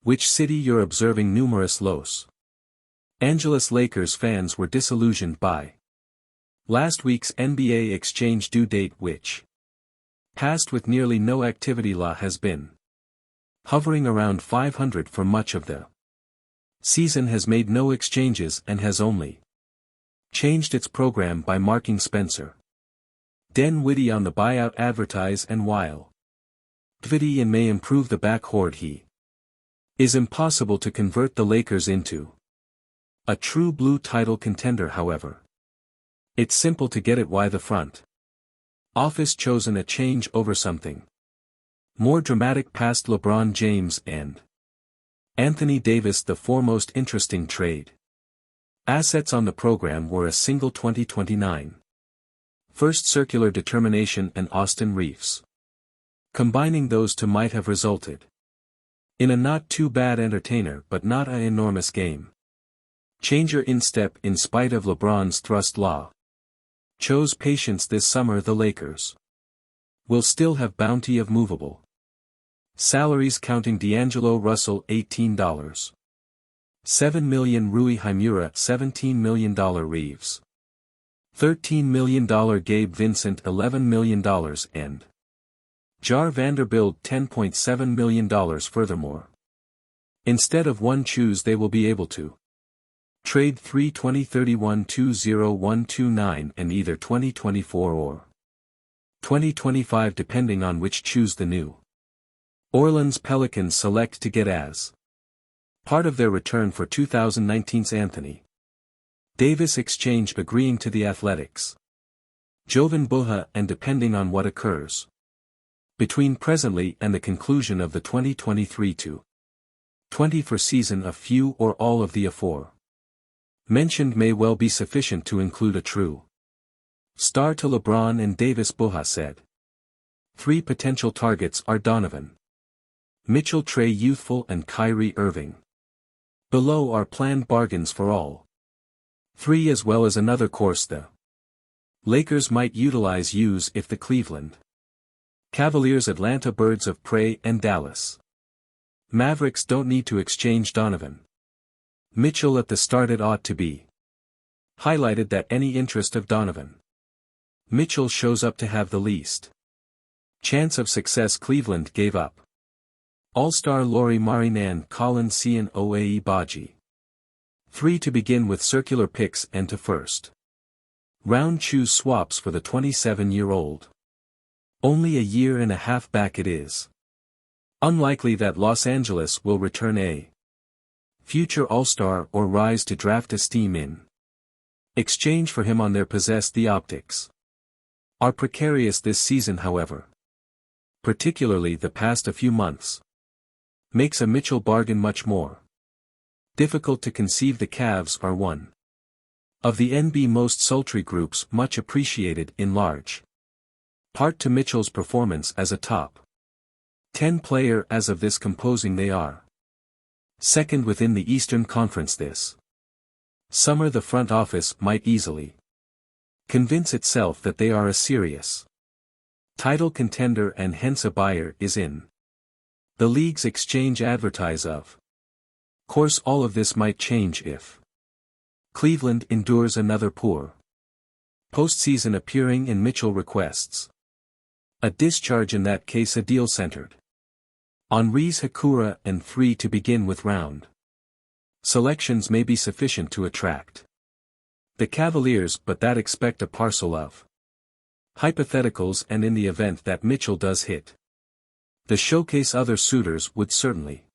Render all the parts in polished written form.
Which city you're observing numerous Los Angeles Lakers fans were disillusioned by last week's NBA exchange due date, which passed with nearly no activity. La has been hovering around 500 for much of the season, has made no exchanges and has only changed its program by marking Spencer Dinwiddie on the buyout advertise, and while Dinwiddie may improve the backcourt, he is impossible to convert the Lakers into a true blue title contender. However, it's simple to get it why the front office chosen a change over something more dramatic past LeBron James and Anthony Davis. The foremost interesting trade assets on the program were a single 2029 first circular determination and Austin Reeves. Combining those two might have resulted in a not too bad entertainer but not an enormous game changer in step. In spite of LeBron's thrust, law chose patience this summer. The Lakers will still have bounty of movable salaries, counting D'Angelo Russell $18.7 million, Rui Hachimura $17 million, Reeves $13 million, Gabe Vincent $11 million, and Jar Vanderbilt $10.7 million. Furthermore, instead of one choose, they will be able to trade 3 2031 20129 and either 2024 or 2025 depending on which choose the New Orleans Pelicans select to get as part of their return for 2019's Anthony Davis exchange, agreeing to the Athletics' Jovan Buha, and depending on what occurs between presently and the conclusion of the 2023-24 season, a few or all of the aforementioned may well be sufficient to include a true star to LeBron and Davis. Buha said 3 potential targets are Donovan Mitchell, Trae Youthful, and Kyrie Irving. Below are planned bargains for all 3, as well as another course the Lakers might use if the Cleveland Cavaliers, Atlanta Birds of Prey, and Dallas Mavericks don't need to exchange Donovan Mitchell at the start. It ought to be highlighted that any interest of Donovan Mitchell shows up to have the least chance of success. Cleveland gave up All-Star Lauri Markkanen, Colin Cian, Oae Baji 3 to begin with, circular picks and to first round choose swaps for the 27-year-old. Only a year and a half back, it is unlikely that Los Angeles will return a future All-Star or rise to draft esteem in exchange for him on their possess. The optics are precarious this season, however, particularly the past a few months makes a Mitchell bargain much more difficult to conceive. The Cavs are one of the NBA's most sultry groups, much appreciated in large part to Mitchell's performance as a top 10 player. As of this composing, they are second within the Eastern Conference this summer. The front office might easily convince itself that they are a serious title contender and hence a buyer is in the league's exchange advertise. Of course, all of this might change if Cleveland endures another poor postseason appearing in. Mitchell requests a discharge, in that case a deal centered on Reese Hakura and 3 to begin with. Round selections may be sufficient to attract the Cavaliers, but that expect a parcel of hypotheticals, and in the event that Mitchell does hit the showcase, other suitors would certainly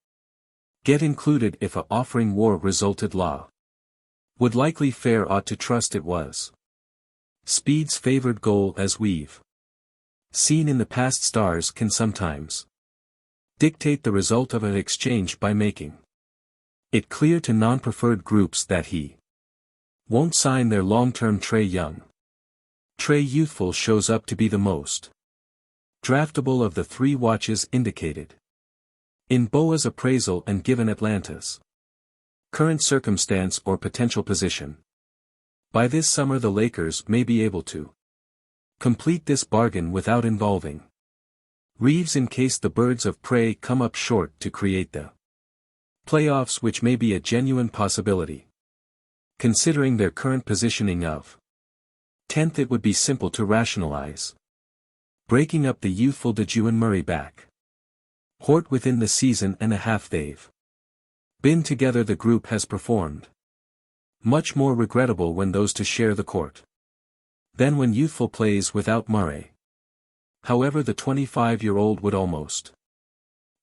get included. If a offering war resulted, law would likely fare ought to trust it was speed's favored goal. As we've seen in the past, stars can sometimes dictate the result of an exchange by making it clear to non-preferred groups that he won't sign their long-term. Trae Young. Trae Youthful shows up to be the most draftable of the 3 watches indicated in Boa's appraisal and given Atlanta's current circumstance or potential position. By this summer the Lakers may be able to complete this bargain without involving Reeves in case the Birds of Prey come up short to create the Playoffs which may be a genuine possibility. Considering their current positioning of 10th, it would be simple to rationalize. Breaking up the youthful Deju and Murray back. Hort within the season and a half they've been together, the group has performed much more regrettable when those two share the court than when youthful plays without Murray. However, the 25-year-old would almost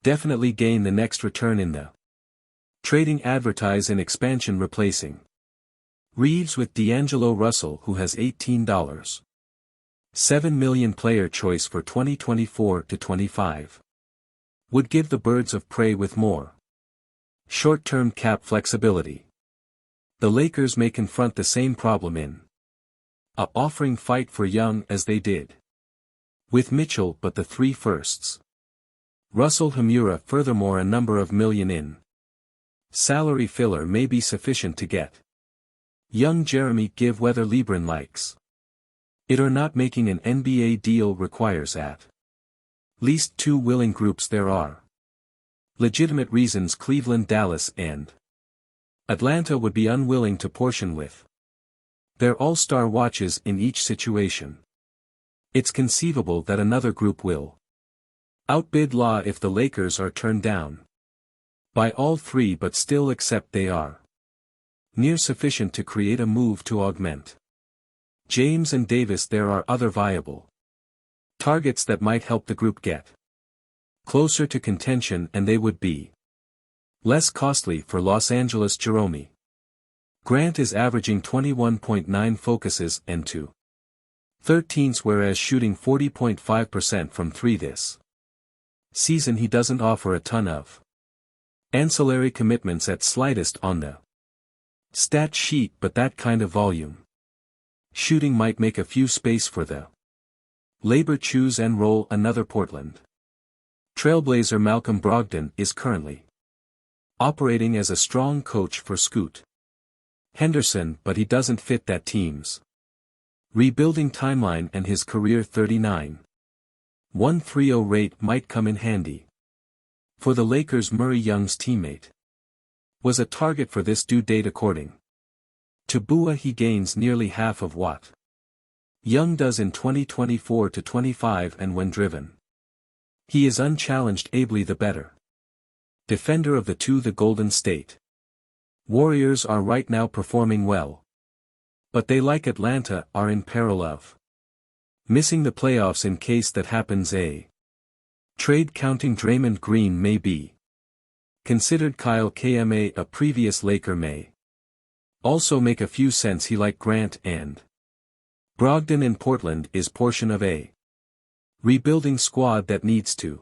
definitely gain the next return in the trading advertise and expansion, replacing Reeves with D'Angelo Russell, who has $18.7 million player choice for 2024-25. Would give the Birds of Prey with more short-term cap flexibility. The Lakers may confront the same problem in a offering fight for Young as they did with Mitchell, but the 3 firsts. Russell Himura, furthermore, a number of million in salary filler may be sufficient to get Young. Jerami give whether LeBron likes it or not. Making an NBA deal requires at least 2 willing groups. There are legitimate reasons Cleveland, Dallas, and Atlanta would be unwilling to portion with their all-star watches in each situation. It's conceivable that another group will outbid Law if the Lakers are turned down by all 3, but still accept they are near sufficient to create a move to augment James and Davis. There are other viable targets that might help the group get closer to contention, and they would be less costly for Los Angeles. Jerami Grant is averaging 21.9 focuses and 2/13, whereas shooting 40.5% from 3 this season. He doesn't offer a ton of ancillary commitments at slightest on the stat sheet, but that kind of volume shooting might make a few space for the labor choose and roll. Another Portland Trailblazer, Malcolm Brogdon, is currently operating as a strong coach for Scoot Henderson, but he doesn't fit that team's rebuilding timeline, and his career 39.130 rate might come in handy for the Lakers. Murray, Young's teammate, was a target for this due date. According to Bua, he gains nearly half of what Young does in 2024-25, and when driven, he is unchallenged ably the better defender of the 2. The Golden State Warriors are right now performing well, but they, like Atlanta, are in peril of missing the playoffs in case that happens. A trade counting Draymond Green may be considered. Kyle Kma, a previous Laker, may also make a few cents. He, like Grant and Brogdon in Portland, is portion of a rebuilding squad that needs to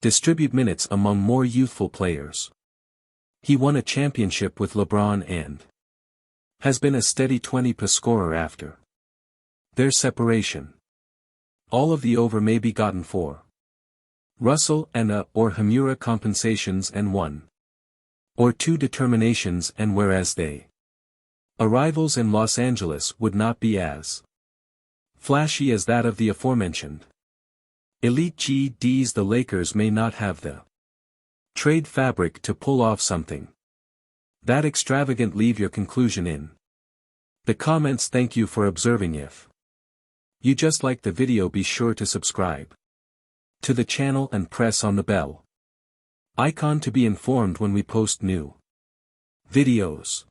distribute minutes among more youthful players. He won a championship with LeBron and has been a steady 20 per scorer after their separation. All of the over may be gotten for Russell and or Himura compensations and 1 or 2 determinations, and whereas they arrivals in Los Angeles would not be as flashy as that of the aforementioned elite GDs, the Lakers may not have the trade fabric to pull off something that extravagant. Leave your conclusion in the comments. Thank you for observing. If you just like the video, be sure to subscribe to the channel and press on the bell icon to be informed when we post new videos.